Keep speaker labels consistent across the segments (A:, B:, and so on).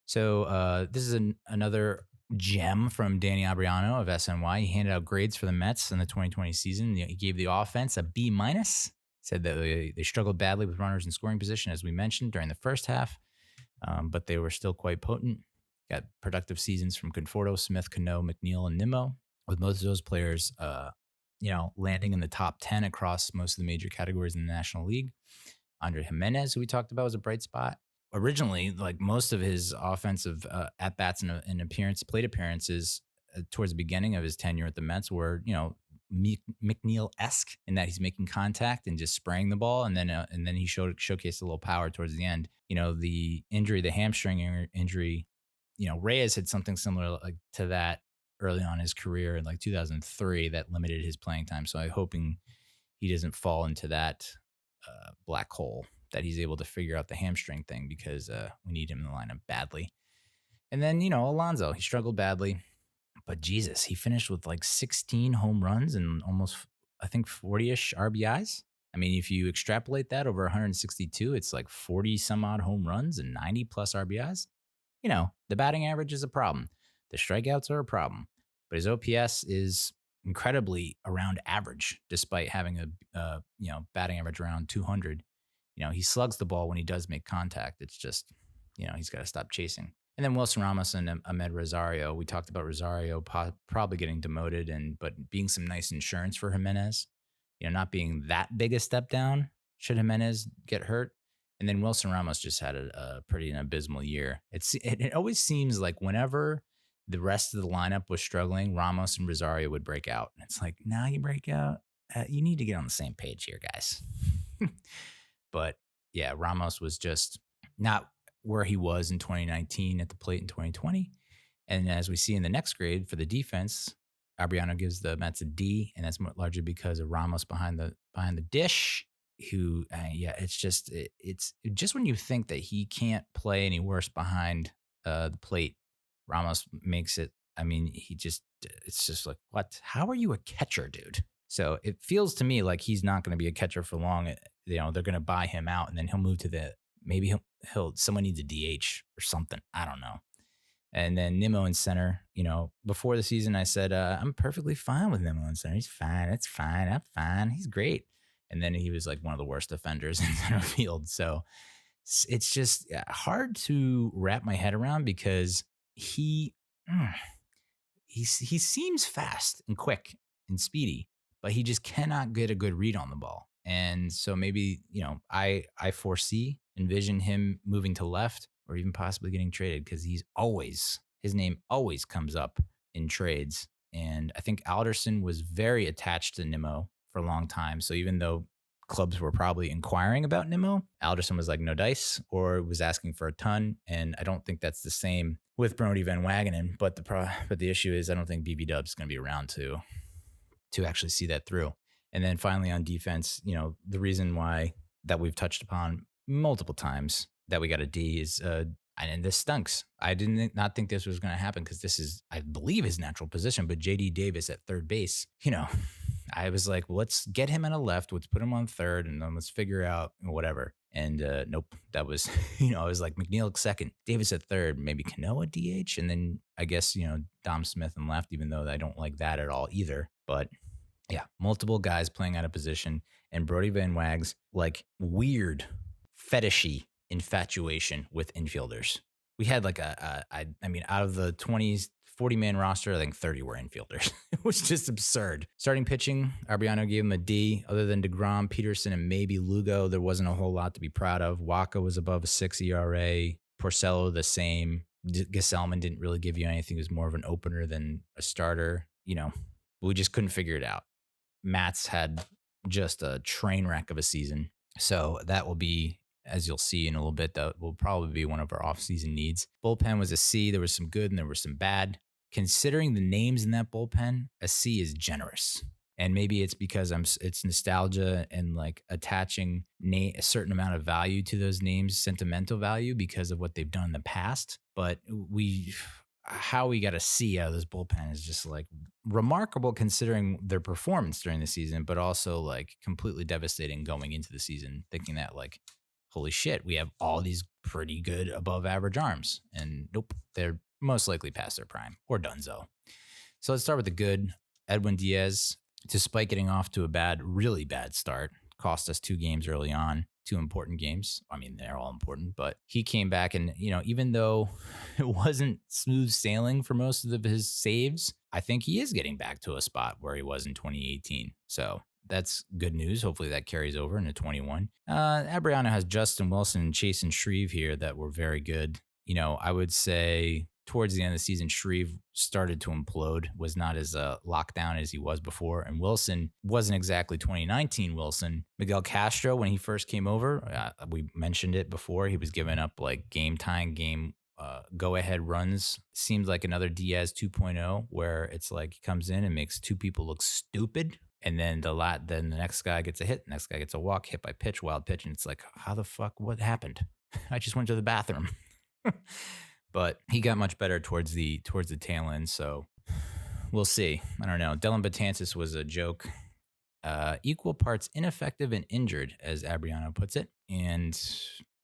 A: So this is another gem from Danny Abriano of SNY. He handed out grades for the Mets in the 2020 season. He gave the offense a B minus. Said that they struggled badly with runners in scoring position, as we mentioned during the first half, but they were still quite potent. Got productive seasons from Conforto, Smith, Cano, McNeil, and Nimmo, with most of those players, landing in the top 10 across most of the major categories in the National League. Andre Jimenez, who we talked about, was a bright spot. Originally, like most of his offensive at-bats and plate appearances towards the beginning of his tenure at the Mets were, McNeil-esque in that he's making contact and just spraying the ball. And then he showcased a little power towards the end. The injury, the hamstring injury, Reyes had something similar to that early on in his career in like 2003 that limited his playing time. So I'm hoping he doesn't fall into that black hole, that he's able to figure out the hamstring thing, because we need him in the lineup badly. And then, Alonso, he struggled badly, but Jesus, he finished with like 16 home runs and almost, I think, 40-ish RBIs. I mean, if you extrapolate that over 162, it's like 40 some odd home runs and 90 plus RBIs. The batting average is a problem. The strikeouts are a problem, but his OPS is incredibly around average, despite having a batting average around 200. He slugs the ball when he does make contact. It's just, he's got to stop chasing. And then Wilson Ramos and Amed Rosario. We talked about Rosario probably getting demoted, but being some nice insurance for Jimenez. Not being that big a step down should Jimenez get hurt. And then Wilson Ramos just had a pretty abysmal year. It always seems like whenever the rest of the lineup was struggling, Ramos and Rosario would break out. And it's like, now you break out. You need to get on the same page here, guys. But yeah, Ramos was just not where he was in 2019 at the plate in 2020. And as we see in the next grade for the defense, Abriano gives the Mets a D, and that's largely because of Ramos behind the dish. Who, it's just when you think that he can't play any worse behind the plate, Ramos makes it. I mean, it's just like, what? How are you a catcher, dude? So it feels to me like he's not going to be a catcher for long. They're going to buy him out, and then he'll move to maybe someone needs a DH or something. I don't know. And then Nimmo in center, before the season, I said, I'm perfectly fine with Nimmo in center. He's fine. It's fine. I'm fine. He's great. And then he was like one of the worst defenders in center field. So it's just hard to wrap my head around, because he seems fast and quick and speedy, but he just cannot get a good read on the ball. And so maybe, I envision him moving to left or even possibly getting traded, because his name always comes up in trades. And I think Alderson was very attached to Nimmo for a long time. So even though clubs were probably inquiring about Nimmo, Alderson was like, no dice, or was asking for a ton. And I don't think that's the same with Brodie Van Wagenen. But the issue is, I don't think BVW is going to be around to actually see that through. And then finally on defense, the reason why that we've touched upon multiple times that we got a D is, and this stunks. I did not think this was going to happen, because this is, I believe, his natural position. But JD Davis at third base, I was like, well, let's get him on the left. Let's put him on third, and then let's figure out whatever. And nope, that was, I was like, McNeil at second, Davis at third, maybe Cano at DH. And then I guess, Dom Smith in left, even though I don't like that at all either. But yeah, multiple guys playing out of position, and Brodie Van Wag's like weird fetishy infatuation with infielders. We had like out of the 40-man roster, I think 30 were infielders. It was just absurd. Starting pitching, Abriano gave him a D. Other than DeGrom, Peterson, and maybe Lugo, there wasn't a whole lot to be proud of. Waka was above a 6 ERA. Porcello the same. Gesellman didn't really give you anything. He was more of an opener than a starter. We just couldn't figure it out. Mats had just a train wreck of a season. So that will be, as you'll see in a little bit, that will probably be one of our off-season needs. Bullpen was a C. There was some good and there was some bad. Considering the names in that bullpen, a C is generous. And maybe it's because it's nostalgia and like attaching a certain amount of value to those names, sentimental value, because of what they've done in the past. But how we got a C out of this bullpen is just like remarkable, considering their performance during the season, but also like completely devastating going into the season, thinking that like, holy shit, we have all these pretty good above average arms. And nope, they're most likely past their prime or donezo. So let's start with the good. Edwin Diaz, despite getting off to a really bad start, cost us 2 games early on, 2 important games. I mean, they're all important, but he came back and, even though it wasn't smooth sailing for most of his saves, I think he is getting back to a spot where he was in 2018. So that's good news. Hopefully that carries over into 21. Abriano has Justin Wilson and Chase and Shreve here that were very good. I would say towards the end of the season, Shreve started to implode, was not as lockdown as he was before. And Wilson wasn't exactly 2019 Wilson. Miguel Castro, when he first came over, we mentioned it before, he was giving up like game go-ahead runs. Seems like another Diaz 2.0, where it's like he comes in and makes 2 people look stupid. And then the next guy gets a hit, next guy gets a walk, hit by pitch, wild pitch. And it's like, how the fuck, what happened? I just went to the bathroom. But he got much better towards the tail end, so we'll see. I don't know. Dylan Betances was a joke. Equal parts ineffective and injured, as Abriano puts it. And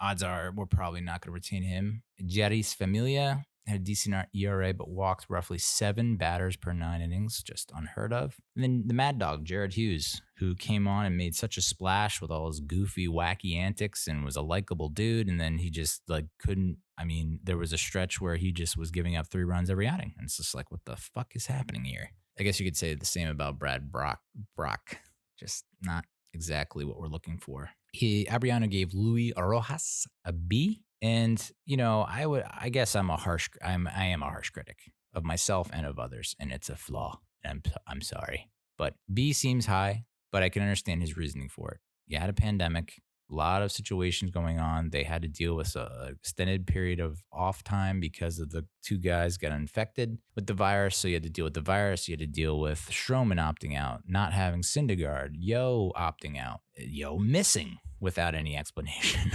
A: odds are we're probably not going to retain him. Jeris Familia had a decent ERA, but walked roughly 7 batters per 9 innings, just unheard of. And then the Mad Dog, Jared Hughes, who came on and made such a splash with all his goofy, wacky antics and was a likable dude. And then he just couldn't. I mean, there was a stretch where he just was giving up 3 runs every outing. And it's just like, what the fuck is happening here? I guess you could say the same about Brad Brock. Just not exactly what we're looking for. Abriano gave Luis Rojas a B. And, I guess I am a harsh critic of myself and of others, and it's a flaw. And I'm sorry. But B seems high, but I can understand his reasoning for it. You had a pandemic, a lot of situations going on. They had to deal with an extended period of off time because of the 2 guys got infected with the virus. So you had to deal with the virus. You had to deal with Stroman opting out, not having Syndergaard, Yo opting out, Yo missing without any explanation.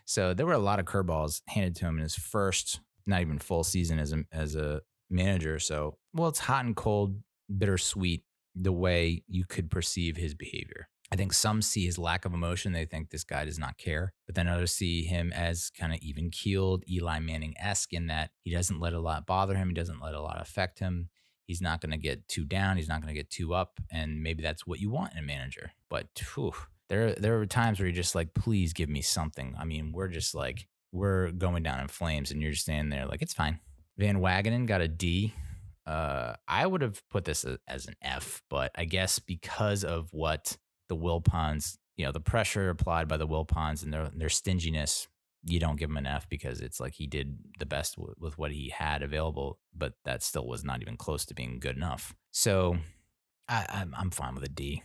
A: So there were a lot of curveballs handed to him in his first, not even full season as a manager. So, it's hot and cold, bittersweet, the way you could perceive his behavior. I think some see his lack of emotion. They think this guy does not care. But then others see him as kind of even-keeled, Eli Manning-esque in that he doesn't let a lot bother him. He doesn't let a lot affect him. He's not going to get too down. He's not going to get too up. And maybe that's what you want in a manager. But there are times where you're just like, please give me something. I mean, we're going down in flames and you're just standing there like, it's fine. Van Wagenen got a D. I would have put this as an F, but I guess because of what the Wilpons, the pressure applied by the Wilpons and their stinginess, you don't give him an F because it's like he did the best with what he had available, but that still was not even close to being good enough. So I'm fine with a D.